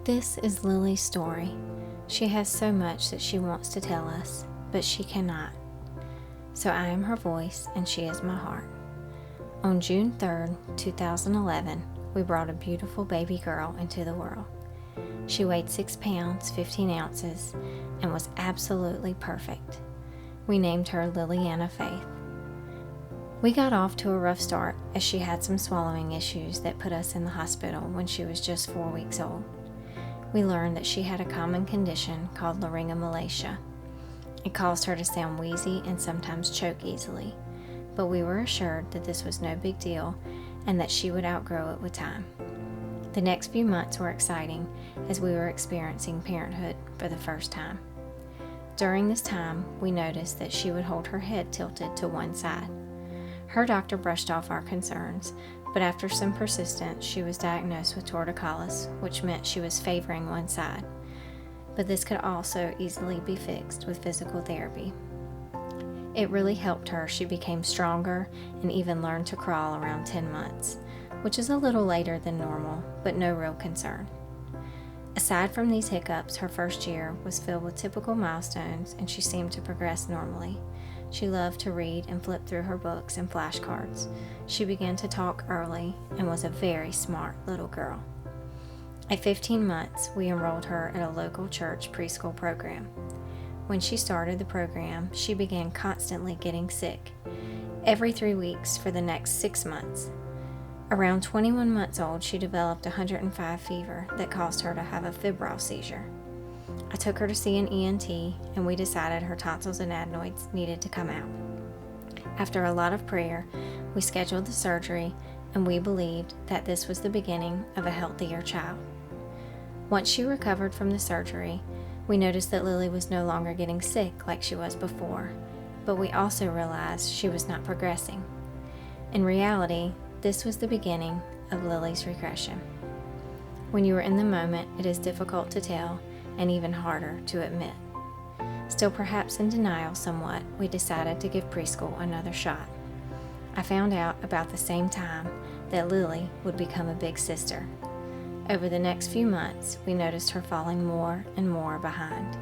This is Lily's story. She has so much that she wants to tell us, but she cannot. So I am her voice and she is my heart. On June 3rd, 2011, we brought a beautiful baby girl into the world. She weighed 6 pounds, 15 ounces, and was absolutely perfect. We named her Liliana Faith. We got off to a rough start as she had some swallowing issues that put us in the hospital when she was just 4 weeks old. We learned that she had a common condition called laryngomalacia. It caused her to sound wheezy and sometimes choke easily, but we were assured that this was no big deal and that she would outgrow it with time. The next few months were exciting as we were experiencing parenthood for the first time. During this time, we noticed that she would hold her head tilted to one side. Her doctor brushed off our concerns, but after some persistence, she was diagnosed with torticollis, which meant she was favoring one side. But this could also easily be fixed with physical therapy. It really helped her. She became stronger and even learned to crawl around 10 months, which is a little later than normal, but no real concern. Aside from these hiccups, her first year was filled with typical milestones and she seemed to progress normally. She loved to read and flip through her books and flashcards. She began to talk early and was a very smart little girl. At 15 months, we enrolled her at a local church preschool program. When she started the program, she began constantly getting sick, every 3 weeks for the next 6 months. Around 21 months old, she developed 105 fever that caused her to have a febrile seizure. I took her to see an ENT, and we decided her tonsils and adenoids needed to come out. After a lot of prayer, we scheduled the surgery, and we believed that this was the beginning of a healthier child. Once she recovered from the surgery, we noticed that Lily was no longer getting sick like she was before, but we also realized she was not progressing. In reality, this was the beginning of Lily's regression. When you are in the moment, it is difficult to tell and even harder to admit. Still perhaps in denial somewhat, we decided to give preschool another shot. I found out about the same time that Lily would become a big sister. Over the next few months, we noticed her falling more and more behind.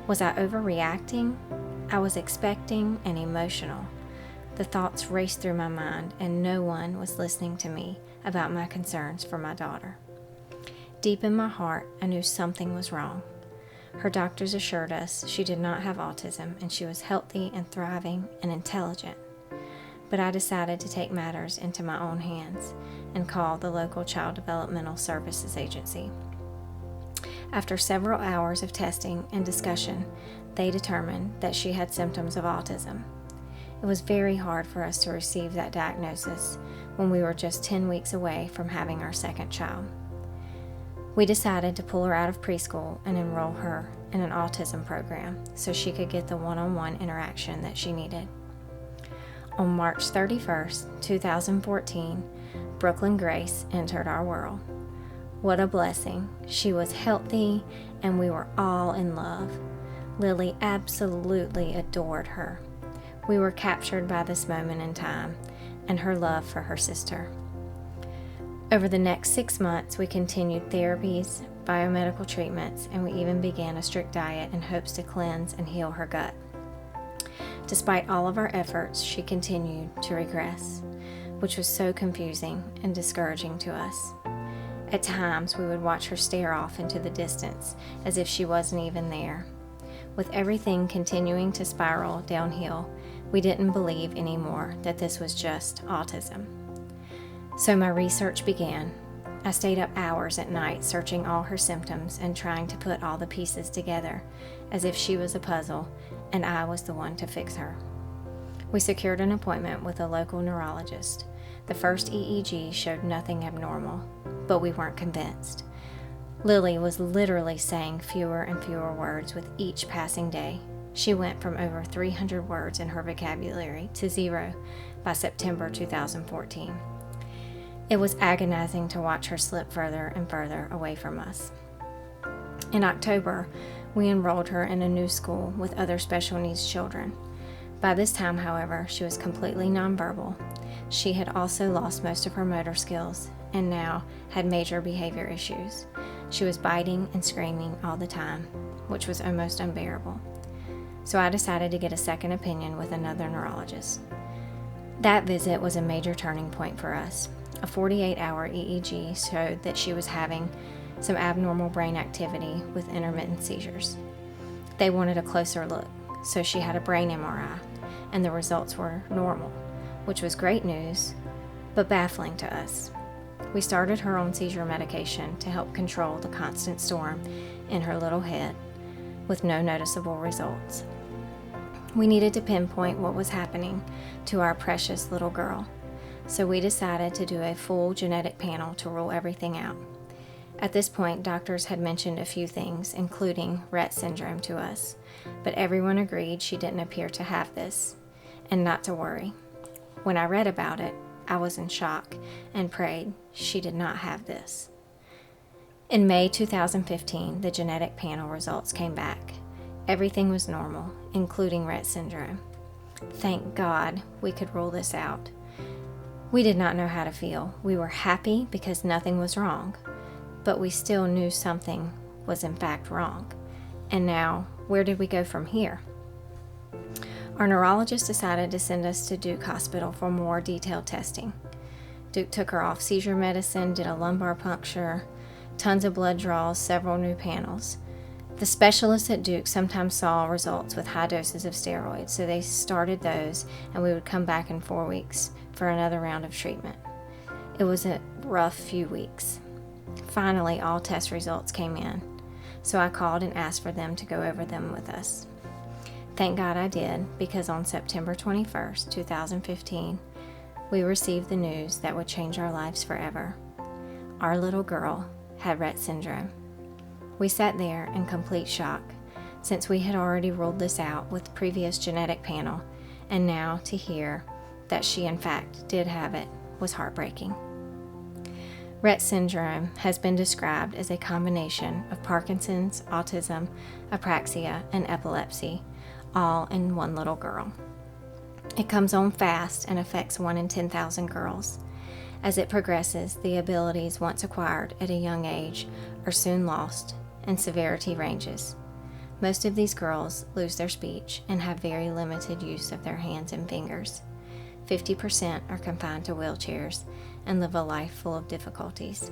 Was I overreacting? I was expecting and emotional. The thoughts raced through my mind, and no one was listening to me about my concerns for my daughter. Deep in my heart, I knew something was wrong. Her doctors assured us she did not have autism and she was healthy and thriving and intelligent. But I decided to take matters into my own hands and call the local Child Developmental Services Agency. After several hours of testing and discussion, they determined that she had symptoms of autism. It was very hard for us to receive that diagnosis when we were just 10 weeks away from having our second child. We decided to pull her out of preschool and enroll her in an autism program so she could get the one-on-one interaction that she needed. On March 31st, 2014, Brooklyn Grace entered our world. What a blessing. She was healthy and we were all in love. Lily absolutely adored her. We were captured by this moment in time and her love for her sister. Over the next 6 months, we continued therapies, biomedical treatments, and we even began a strict diet in hopes to cleanse and heal her gut. Despite all of our efforts, she continued to regress, which was so confusing and discouraging to us. At times, we would watch her stare off into the distance as if she wasn't even there. With everything continuing to spiral downhill, we didn't believe anymore that this was just autism. So my research began. I stayed up hours at night searching all her symptoms and trying to put all the pieces together as if she was a puzzle and I was the one to fix her. We secured an appointment with a local neurologist. The first EEG showed nothing abnormal, but we weren't convinced. Lily was literally saying fewer and fewer words with each passing day. She went from over 300 words in her vocabulary to 0 by September 2014. It was agonizing to watch her slip further and further away from us. In October, we enrolled her in a new school with other special needs children. By this time, however, she was completely nonverbal. She had also lost most of her motor skills and now had major behavior issues. She was biting and screaming all the time, which was almost unbearable. So I decided to get a second opinion with another neurologist. That visit was a major turning point for us. A 48-hour EEG showed that she was having some abnormal brain activity with intermittent seizures. They wanted a closer look, so she had a brain MRI, and the results were normal, which was great news, but baffling to us. We started her on seizure medication to help control the constant storm in her little head, with no noticeable results. We needed to pinpoint what was happening to our precious little girl, so we decided to do a full genetic panel to rule everything out. At this point, doctors had mentioned a few things, including Rett syndrome, to us, but everyone agreed she didn't appear to have this, and not to worry. When I read about it, I was in shock and prayed she did not have this. In May 2015, the genetic panel results came back. Everything was normal, including Rett syndrome. Thank God we could rule this out. We did not know how to feel. We were happy because nothing was wrong, but we still knew something was in fact wrong. And now, where did we go from here? Our neurologist decided to send us to Duke Hospital for more detailed testing. Duke took her off seizure medicine, did a lumbar puncture, tons of blood draws, several new panels. The specialists at Duke sometimes saw results with high doses of steroids, so they started those, and we would come back in 4 weeks for another round of treatment. It was a rough few weeks. Finally, all test results came in, so I called and asked for them to go over them with us. Thank God I did, because on September 21st, 2015, we received the news that would change our lives forever. Our little girl had Rett syndrome. We sat there in complete shock, since we had already ruled this out with the previous genetic panel, and now to hear that she in fact did have it was heartbreaking. Rett syndrome has been described as a combination of Parkinson's, autism, apraxia, and epilepsy, all in one little girl. It comes on fast and affects 1 in 10,000 girls. As it progresses, the abilities once acquired at a young age are soon lost, and severity ranges. Most of these girls lose their speech and have very limited use of their hands and fingers. 50% are confined to wheelchairs and live a life full of difficulties,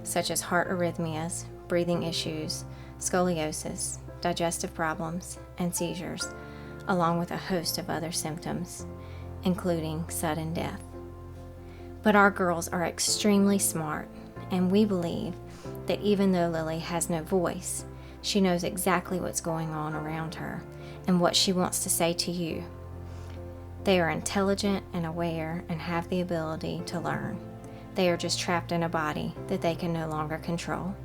such as heart arrhythmias, breathing issues, scoliosis, digestive problems, and seizures, along with a host of other symptoms, including sudden death. But our girls are extremely smart, and we believe that even though Lily has no voice, she knows exactly what's going on around her and what she wants to say to you. They are intelligent and aware and have the ability to learn. They are just trapped in a body that they can no longer control.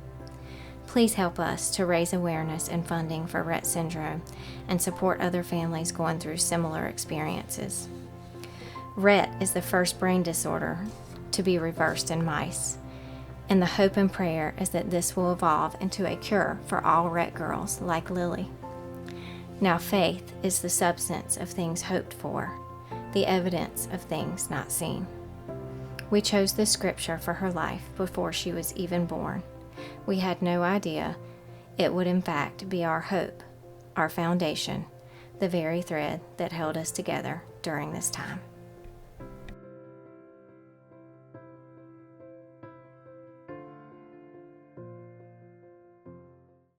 Please help us to raise awareness and funding for Rett syndrome and support other families going through similar experiences. Rett is the first brain disorder to be reversed in mice, and the hope and prayer is that this will evolve into a cure for all Rett girls like Lily. Now, faith is the substance of things hoped for, the evidence of things not seen. We chose this scripture for her life before she was even born. We had no idea it would in fact be our hope, our foundation, the very thread that held us together during this time.